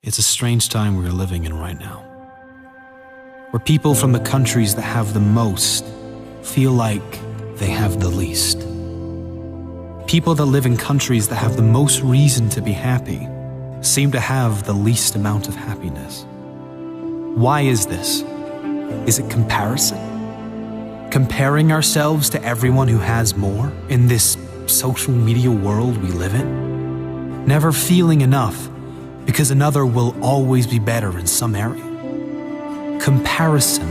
It's a strange time we are living in right now, where people from the countries that have the most feel like they have the least. People that live in countries that have the most reason to be happy seem to have the least amount of happiness. Why is this? Is it comparison? Comparing ourselves to everyone who has more in this social media world we live in? Never feeling enough because another will always be better in some area. Comparison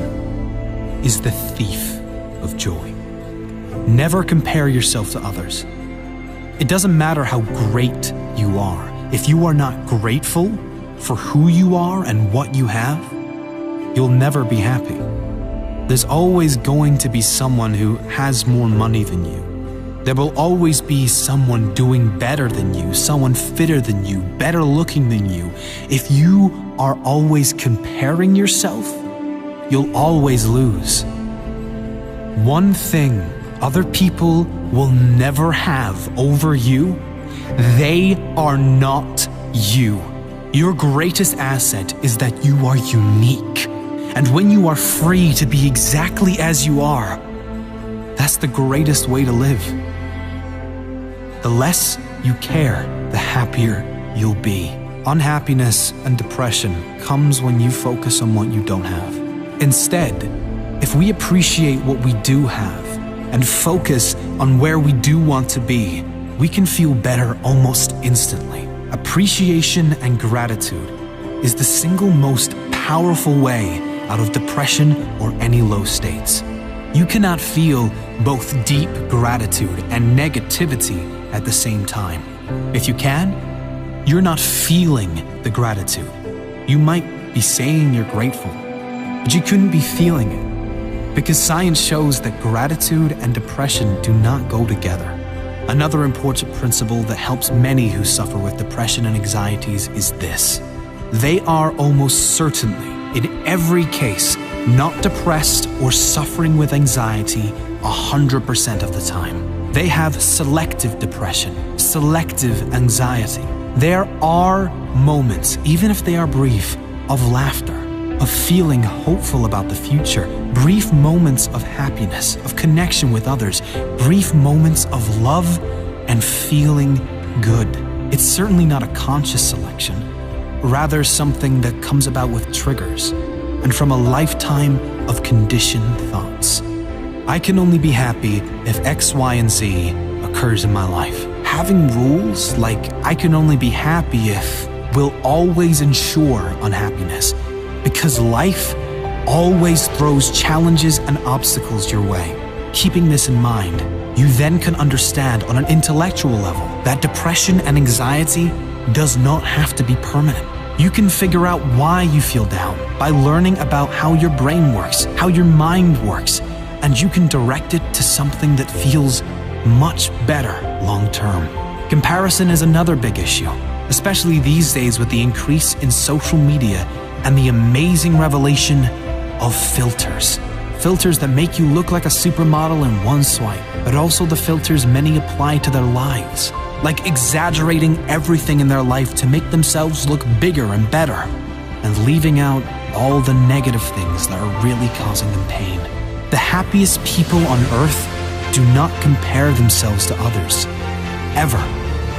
is the thief of joy. Never compare yourself to others. It doesn't matter how great you are. If you are not grateful for who you are and what you have, you'll never be happy. There's always going to be someone who has more money than you. There will always be someone doing better than you, someone fitter than you, better looking than you. If you are always comparing yourself, you'll always lose. One thing other people will never have over you: they are not you. Your greatest asset is that you are unique. And when you are free to be exactly as you are, that's the greatest way to live. The less you care, the happier you'll be. Unhappiness and depression comes when you focus on what you don't have. Instead, if we appreciate what we do have and focus on where we do want to be, we can feel better almost instantly. Appreciation and gratitude is the single most powerful way out of depression or any low states. You cannot feel both deep gratitude and negativity at the same time. If you can, you're not feeling the gratitude. You might be saying you're grateful, but you couldn't be feeling it, because science shows that gratitude and depression do not go together. Another important principle that helps many who suffer with depression and anxieties is this: they are almost certainly, in every case, not depressed or suffering with anxiety 100% of the time. They have selective depression, selective anxiety. There are moments, even if they are brief, of laughter, of feeling hopeful about the future, brief moments of happiness, of connection with others, brief moments of love and feeling good. It's certainly not a conscious selection, rather something that comes about with triggers and from a lifetime of conditioned thoughts. I can only be happy if X, Y, and Z occurs in my life. Having rules like I can only be happy if will always ensure unhappiness, because life always throws challenges and obstacles your way. Keeping this in mind, you then can understand on an intellectual level that depression and anxiety does not have to be permanent. You can figure out why you feel down by learning about how your brain works, how your mind works, and you can direct it to something that feels much better long-term. Comparison is another big issue, especially these days with the increase in social media and the amazing revelation of filters. Filters that make you look like a supermodel in one swipe, but also the filters many apply to their lives, like exaggerating everything in their life to make themselves look bigger and better, and leaving out all the negative things that are really causing them pain. The happiest people on earth do not compare themselves to others, ever.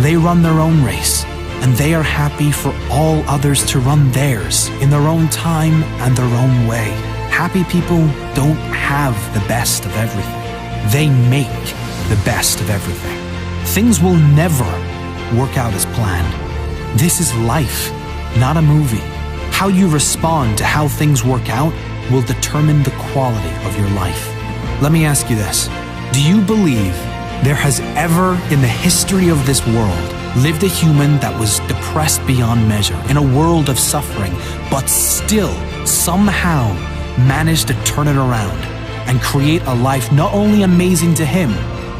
They run their own race, and they are happy for all others to run theirs in their own time and their own way. Happy people don't have the best of everything. They make the best of everything. Things will never work out as planned. This is life, not a movie. How you respond to how things work out will determine the quality of your life. Let me ask you this. Do you believe there has ever in the history of this world lived a human that was depressed beyond measure in a world of suffering, but still somehow managed to turn it around and create a life not only amazing to him,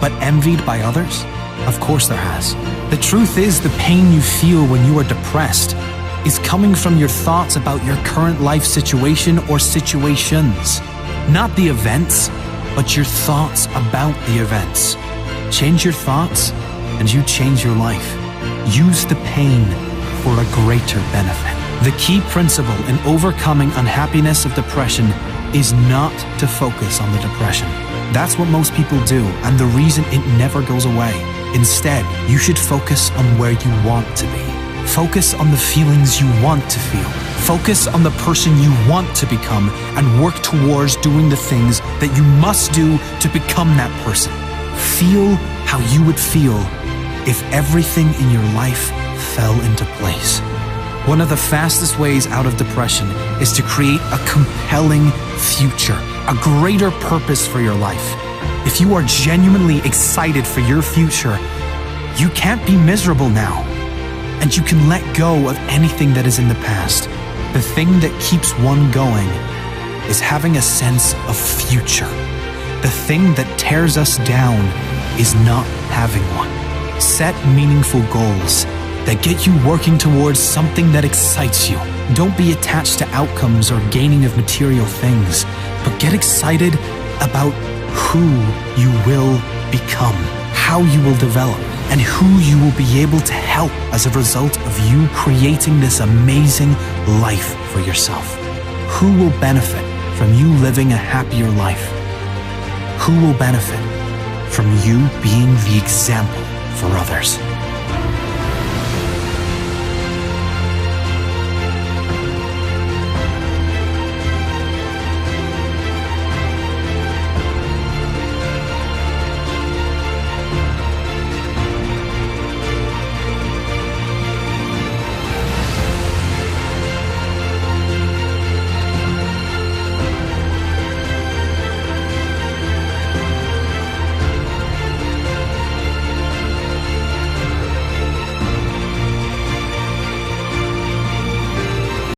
but envied by others? Of course there has. The truth is, the pain you feel when you are depressed is coming from your thoughts about your current life situation or situations. Not the events, but your thoughts about the events. Change your thoughts and you change your life. Use the pain for a greater benefit. The key principle in overcoming unhappiness of depression is not to focus on the depression. That's what most people do, and the reason it never goes away. Instead, you should focus on where you want to be. Focus on the feelings you want to feel. Focus on the person you want to become and work towards doing the things that you must do to become that person. Feel how you would feel if everything in your life fell into place. One of the fastest ways out of depression is to create a compelling future, a greater purpose for your life. If you are genuinely excited for your future, you can't be miserable now. And you can let go of anything that is in the past. The thing that keeps one going is having a sense of future. The thing that tears us down is not having one. Set meaningful goals that get you working towards something that excites you. Don't be attached to outcomes or gaining of material things, but get excited about who you will become, how you will develop, and who you will be able to help as a result of you creating this amazing life for yourself. Who will benefit from you living a happier life? Who will benefit from you being the example for others?